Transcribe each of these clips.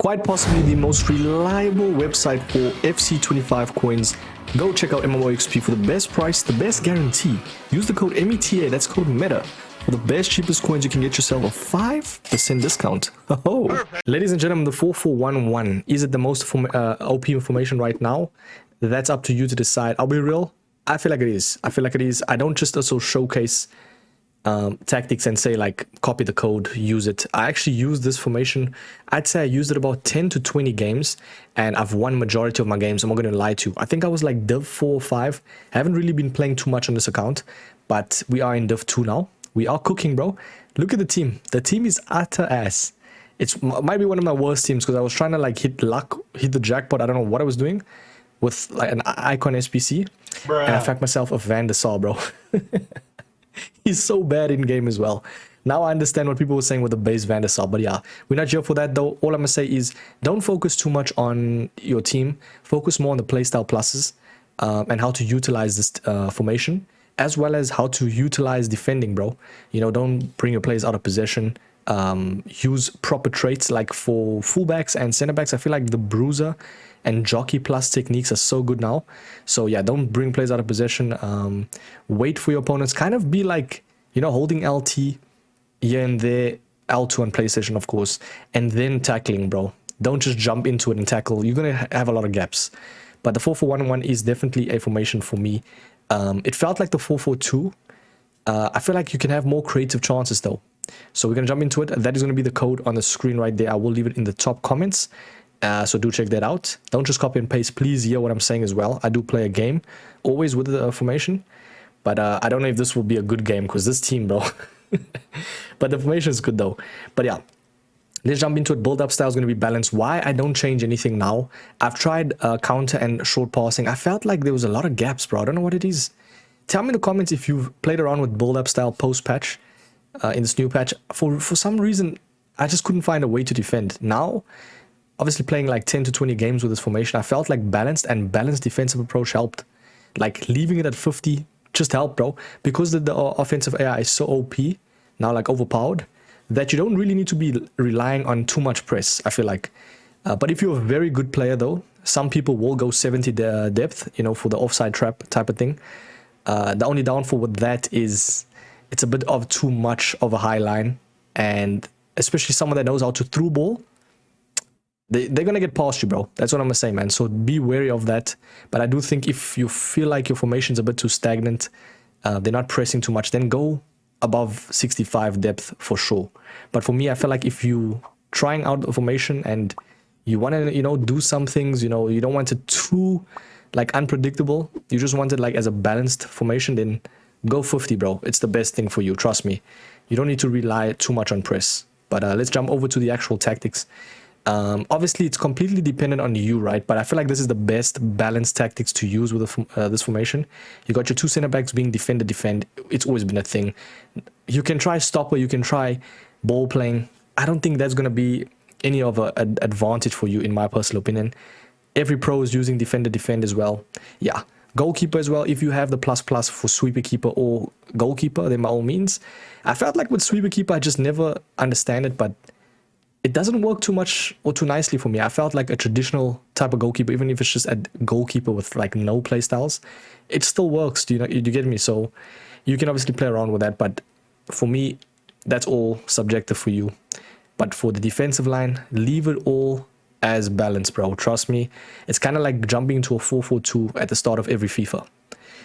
quite possibly the most reliable website for FC25 coins. Go check out MMOXP for the best price, the best guarantee. Use the code META, that's code META, for the best cheapest coins. You can get yourself a 5% discount. Oh, ladies and gentlemen, the 4411, is it the most OP information right now? That's up to you to decide. I'll be real, I feel like it is. I don't just also showcase tactics and say like copy the code, use it. I actually use this formation. I'd say I used it about 10 to 20 games and I've won majority of my games. I'm not going to lie to you. I think I was like Div 4 or 5. I haven't really been playing too much on this account, but we are in Div 2 now. We are cooking, bro. Look at the team. The team is utter ass. It might be one of my worst teams because I was trying to like hit the jackpot. I don't know what I was doing with like an icon SPC. Bruh. And I found myself a Van der Sar, bro. He's so bad in game as well. Now I understand what people were saying with the base Van der Sar, but yeah, we're not here for that though. All I'm gonna say is don't focus too much on your team. Focus more on the playstyle pluses and how to utilize this formation, as well as how to utilize defending, bro. You know, don't bring your players out of possession. Use proper traits like for fullbacks and center backs. I feel like the bruiser and jockey plus techniques are so good now. So yeah, don't bring players out of possession. Wait for your opponents. Kind of be like, you know, holding LT here and there, L2 on PlayStation, of course, and then tackling, bro. Don't just jump into it and tackle. You're gonna have a lot of gaps. But the 4411 is definitely a formation for me. It felt like the 442. I feel like you can have more creative chances though. So we're gonna jump into it. That is gonna be the code on the screen right there. I will leave it in the top comments. So do check that out. Don't just copy and paste. Please hear what I'm saying as well. I do play a game, always with the formation. But I don't know if this will be a good game because this team, bro. But the formation is good though. But yeah, let's jump into it. Build up style is going to be balanced. Why I don't change anything now? I've tried counter and short passing. I felt like there was a lot of gaps, bro. I don't know what it is. Tell me in the comments if you've played around with build up style post patch in this new patch. For some reason, I just couldn't find a way to defend. Now, obviously playing like 10 to 20 games with this formation, I felt like balanced defensive approach helped. Like leaving it at 50 just helped, bro. Because the offensive AI is so OP, now like overpowered, that you don't really need to be relying on too much press, I feel like. But if you're a very good player though, some people will go 70 depth, you know, for the offside trap type of thing. The only downfall with that is it's a bit of too much of a high line, and especially someone that knows how to through ball, they're going to get past you, bro. That's what I'm going to say, man. So be wary of that. But I do think if you feel like your formation's a bit too stagnant, they're not pressing too much, then go above 65 depth for sure. But for me, I feel like if you trying out the formation and you want to, you know, do some things, you know, you don't want it too like unpredictable, you just want it like as a balanced formation, then go 50, bro. It's the best thing for you. Trust me. You don't need to rely too much on press. But let's jump over to the actual tactics. Obviously it's completely dependent on you, right? But I feel like this is the best balanced tactics to use with this formation. You got your two center backs being defend. It's always been a thing. You can try stopper, you can try ball playing. I don't think that's going to be any of an advantage for you, in my personal opinion. Every pro is using defend as well. Yeah, goalkeeper as well. If you have the plus for sweeper keeper or goalkeeper, then by all means. I felt like with sweeper keeper, I just never understand it, but it doesn't work too much or too nicely for me. I felt like a traditional type of goalkeeper, even if it's just a goalkeeper with like no play styles, it still works. Do you get me? So you can obviously play around with that, but for me, that's all subjective for you. But for the defensive line, leave it all as balanced, bro. Trust me. It's kind of like jumping into a 4-4-2 at the start of every FIFA.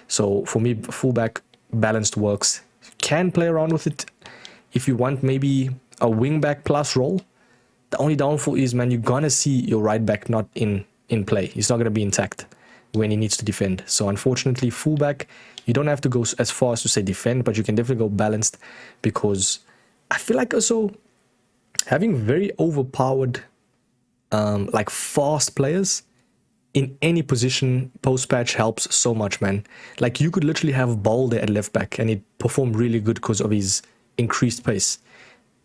So for me, fullback balanced works. You can play around with it if you want maybe a wingback plus role. The only downfall is, man, you're gonna see your right back not in play. He's not gonna be intact when he needs to defend. So unfortunately, fullback, you don't have to go as far as to say defend, but you can definitely go balanced, because I feel like also having very overpowered, like fast players in any position post-patch helps so much, man. Like you could literally have Balde at left back and he'd perform really good because of his increased pace.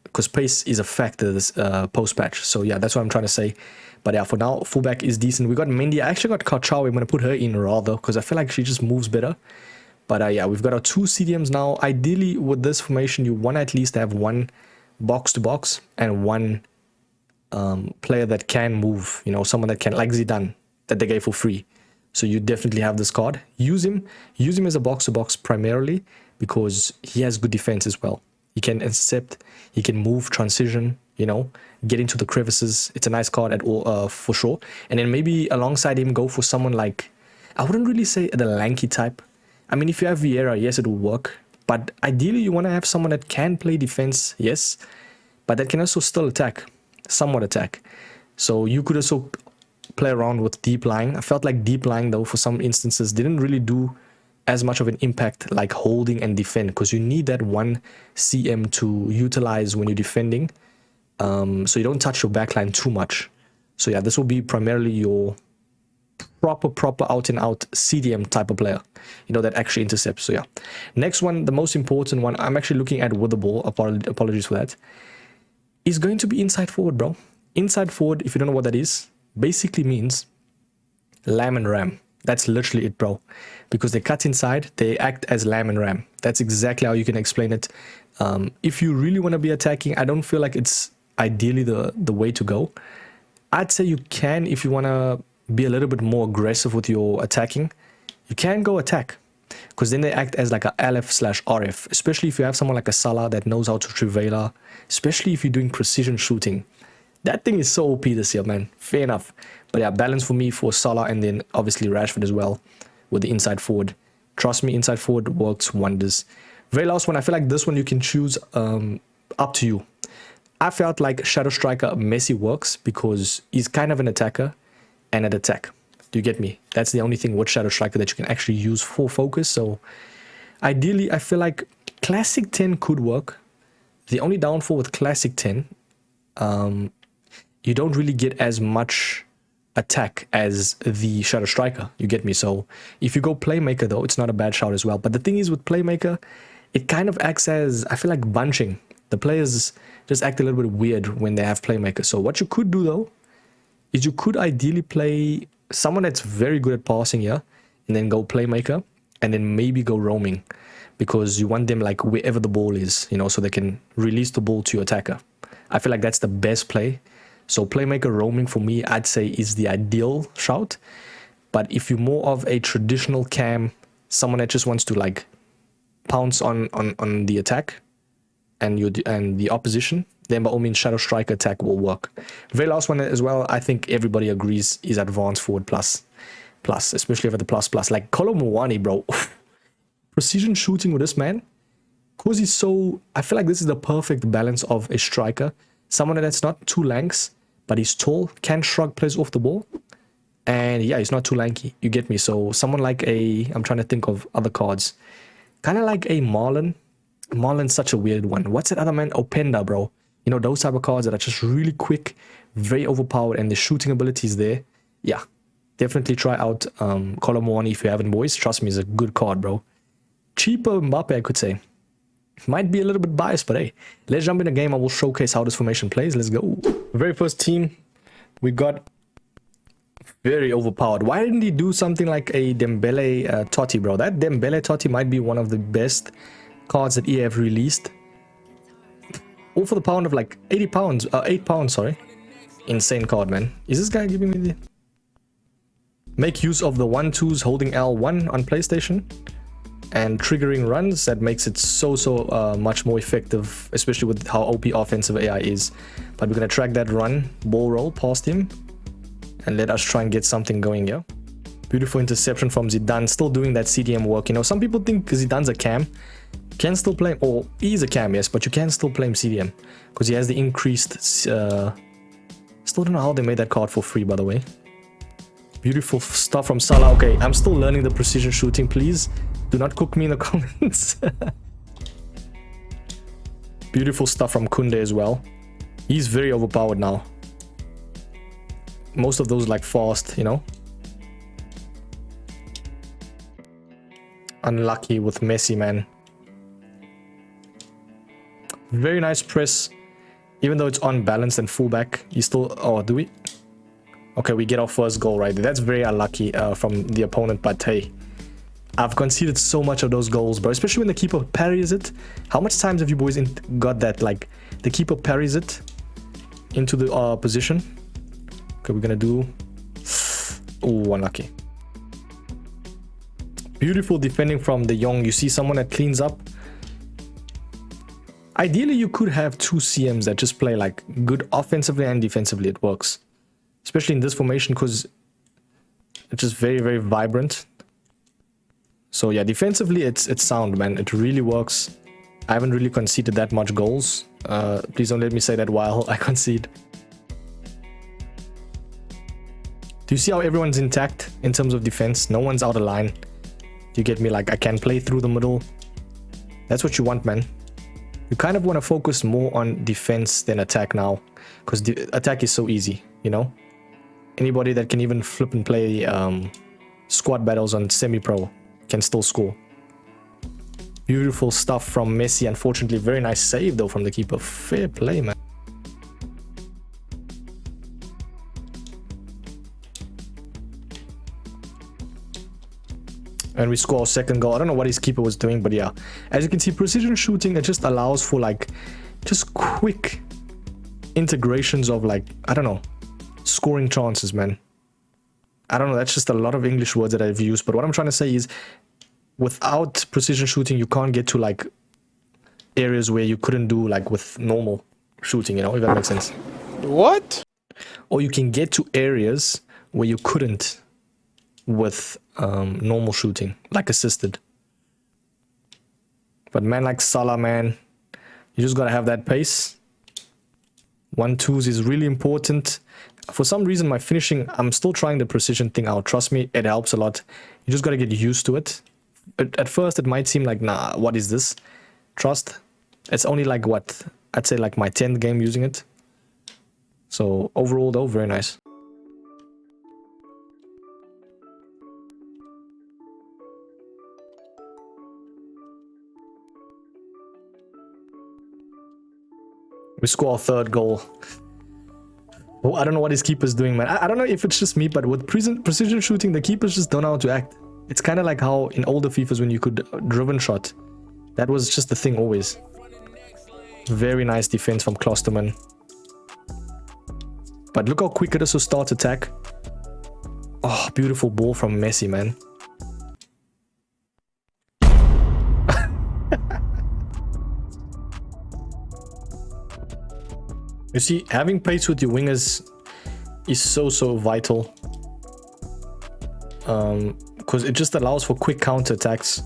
Because pace is a factor this post-patch. So yeah, that's what I'm trying to say. But yeah, for now, fullback is decent. We got Mendy. I actually got Karchawi. I'm going to put her in rather, because I feel like she just moves better. But yeah, we've got our two CDMs now. Ideally, with this formation, you want to at least have one box-to-box and one player that can move, you know, someone that can, like Zidane, that they gave for free. So you definitely have this card. Use him as a box-to-box primarily because he has good defense as well. He can intercept, he can move, transition, you know, get into the crevices. It's a nice card at all, for sure. And then maybe alongside him, go for someone like, I wouldn't really say the lanky type. I mean, if you have Vieira, yes, it will work. But ideally, you want to have someone that can play defense, yes, but that can also still attack, somewhat attack. So you could also play around with deep lying. I felt like deep lying, though, for some instances, didn't really do as much of an impact like holding and defend, because you need that 1 cm to utilize when you're defending, so you don't touch your backline too much. So yeah, this will be primarily your proper out and out CDM type of player, you know, that actually intercepts. So yeah, next one, the most important one, I'm actually looking at with the ball, apologies for that, is going to be inside forward, bro. Inside forward, if you don't know what that is, basically means lamb and ram. That's literally it, bro, because they cut inside, they act as lamb and ram. That's exactly how you can explain it. If you really want to be attacking, I don't feel like it's ideally the way to go. I'd say you can, if you want to be a little bit more aggressive with your attacking, you can go attack, because then they act as like a LF/RF, especially if you have someone like a Salah that knows how to Trivela, especially if you're doing precision shooting. That thing is so OP this year, man. Fair enough. But yeah, balance for me for Salah, and then obviously Rashford as well with the inside forward. Trust me, inside forward works wonders. Very last one, I feel like this one you can choose up to you. I felt like Shadow Striker Messi works because he's kind of an attacker and an attack. Do you get me? That's the only thing with Shadow Striker that you can actually use for focus. So ideally, I feel like Classic 10 could work. The only downfall with Classic 10, you don't really get as much attack as the Shadow Striker. You get me? So if you go Playmaker, though, it's not a bad shout as well. But the thing is with Playmaker, it kind of acts as, I feel like, bunching. The players just act a little bit weird when they have Playmaker. So what you could do, though, is you could ideally play someone that's very good at passing here, and then go Playmaker, and then maybe go roaming, because you want them like wherever the ball is, you know, so they can release the ball to your attacker. I feel like that's the best play. So Playmaker roaming for me, I'd say, is the ideal shout. But if you're more of a traditional cam, someone that just wants to like pounce on the attack and the opposition, then by all means Shadow Striker attack will work. Very last one as well, I think everybody agrees, is Advanced Forward Plus, especially over the plus. Like Kolo Muani, bro. Precision shooting with this man, because he's so, I feel like this is the perfect balance of a striker. Someone that's not too lanks, but he's tall, can shrug plays off the ball, and yeah, he's not too lanky. You get me? So someone like I'm trying to think of other cards, kind of like a Marlon. Marlon's such a weird one. What's that other man? Openda, bro. You know, those type of cards that are just really quick, very overpowered, and the shooting ability is there. Yeah, definitely try out Kolo Muani if you haven't, boys. Trust me, it's a good card, bro. Cheaper Mbappe, I could say. Might be a little bit biased, but hey, let's jump in the game. I will showcase how this formation plays. Let's go. Very first team, we got very overpowered. Why didn't he do something like a Dembele Totti, bro? That Dembele Totti might be one of the best cards that EA have released. All for the pound of like 80 pounds, 8 pounds, sorry. Insane card, man. Is this guy giving me the... Make use of the 1-2s holding L1 on PlayStation and triggering runs. That makes it so much more effective, especially with how OP offensive AI is. But we're gonna track that run, ball roll past him, and let us try and get something going here. Beautiful interception from Zidane, still doing that CDM work. You know, some people think Zidane's a cam, can still play him, or he's a cam, yes, but you can still play him CDM because he has the increased. Still don't know how they made that card for free, by the way. Beautiful stuff from Salah. Okay, I'm still learning the precision shooting. Please do not cook me in the comments. Beautiful stuff from Kunde as well. He's very overpowered now. Most of those like fast, you know. Unlucky with Messi, man. Very nice press. Even though it's unbalanced and fullback, you still... Oh, do we? Okay, we get our first goal right there. That's very unlucky from the opponent, but hey, I've conceded so much of those goals, bro. Especially when the keeper parries it. How much times have you boys got that? Like, the keeper parries it, into the position. Okay, we're gonna do... Oh, unlucky. Beautiful defending from De Jong. You see someone that cleans up. Ideally, you could have two CMs that just play like good offensively and defensively. It works. Especially in this formation because it's just very, very vibrant. So yeah, defensively, it's sound, man. It really works. I haven't really conceded that much goals. Please don't let me say that while I concede. Do you see how everyone's intact in terms of defense? No one's out of line. Do you get me? Like, I can play through the middle. That's what you want, man. You kind of want to focus more on defense than attack now. Because the attack is so easy, you know? Anybody that can even flip and play squad battles on semi-pro can still score. Beautiful stuff from Messi. Unfortunately, very nice save, though, from the keeper. Fair play, man. And we score our second goal. I don't know what his keeper was doing, but yeah. As you can see, precision shooting, it just allows for like just quick integrations of like, I don't know, scoring chances, man. I don't know, that's just a lot of English words that I've used, but what I'm trying to say is without precision shooting, you can't get to like areas where you couldn't do like with normal shooting, you know, if that makes sense. What? Or you can get to areas where you couldn't with normal shooting, like assisted. But man, like Salah, man, you just gotta have that pace. 1-2s is really important. For some reason, my finishing, I'm still trying the precision thing out. Trust me, it helps a lot. You just gotta get used to it. At first, it might seem like, nah, what is this? Trust. It's only like what? I'd say like my 10th game using it. So overall, though, very nice. We score our third goal. Oh, I don't know what his keeper's doing, man. I don't know if it's just me, but with precision shooting, the keepers just don't know how to act. It's kind of like how in older FIFAs when you could driven shot. That was just the thing always. Very nice defense from Klosterman. But look how quick it is to start attack. Oh, beautiful ball from Messi, man. You see, having pace with your wingers is so vital. Because it just allows for quick counter-attacks.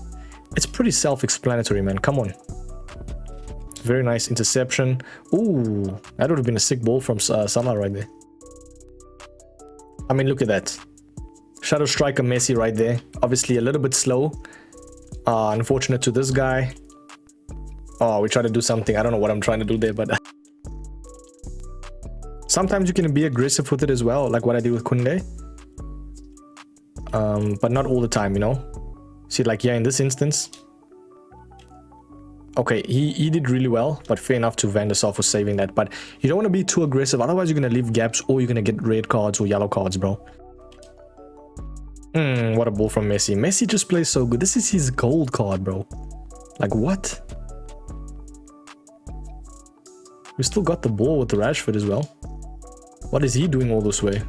It's pretty self-explanatory, man. Come on. Very nice interception. Ooh, that would have been a sick ball from Salah right there. I mean, look at that. Shadow Striker Messi right there. Obviously a little bit slow. Unfortunate to this guy. Oh, we try to do something. I don't know what I'm trying to do there, but... Sometimes you can be aggressive with it as well, like what I did with Kunde. But not all the time, you know? See, like, yeah, in this instance. Okay, he did really well, but fair enough to Van der Sar for saving that. But you don't want to be too aggressive, otherwise you're going to leave gaps or you're going to get red cards or yellow cards, bro. What a ball from Messi. Messi just plays so good. This is his gold card, bro. Like, what? We still got the ball with the Rashford as well. What is he doing all this way?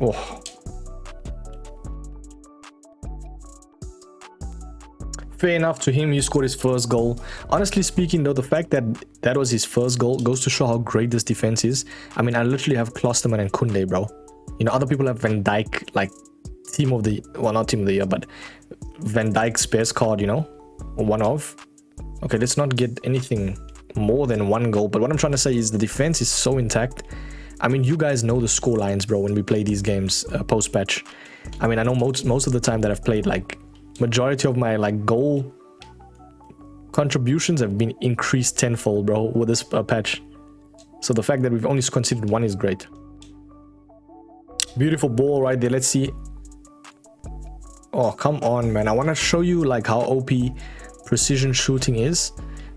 Oh. Fair enough to him, he scored his first goal. Honestly speaking though, the fact that that was his first goal goes to show how great this defense is. I mean, I literally have Klosterman and Kunde, bro. You know, other people have Van Dijk, like team of the... Well, not team of the year, but Van Dijk's best card, you know? One of. Okay, let's not get anything more than one goal. But what I'm trying to say is the defense is so intact. I mean, you guys know the score lines, bro, when we play these games post-patch. I mean, I know most of the time that I've played, like, majority of my, like, goal contributions have been increased tenfold, bro, with this patch. So the fact that we've only conceded one is great. Beautiful ball right there. Let's see. Oh, come on, man. I want to show you, like, how OP precision shooting is.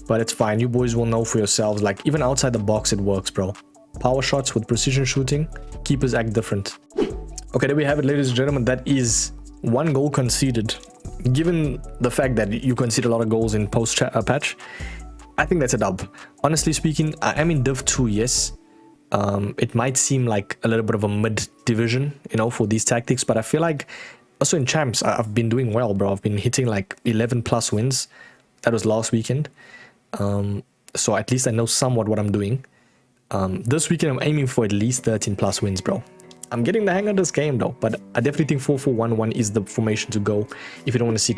But it's fine. You boys will know for yourselves. Like, even outside the box, it works, bro. Power shots with precision shooting. Keepers act different. Okay, there we have it, ladies and gentlemen. That is one goal conceded. Given the fact that you concede a lot of goals in post-patch, I think that's a dub. Honestly speaking, I am in Div 2, yes. It might seem like a little bit of a mid division, you know, for these tactics, but I feel like also in champs, I've been doing well, bro. I've been hitting like 11 plus wins. That was last weekend. So at least I know somewhat what I'm doing. This weekend, I'm aiming for at least 13 plus wins, bro. I'm getting the hang of this game, though. But I definitely think 4-4-1-1 is the formation to go if you don't want to see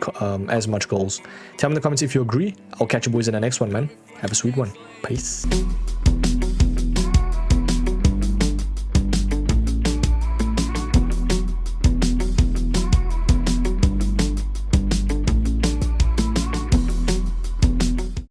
as much goals. Tell me in the comments if you agree. I'll catch you boys in the next one, man. Have a sweet one. Peace.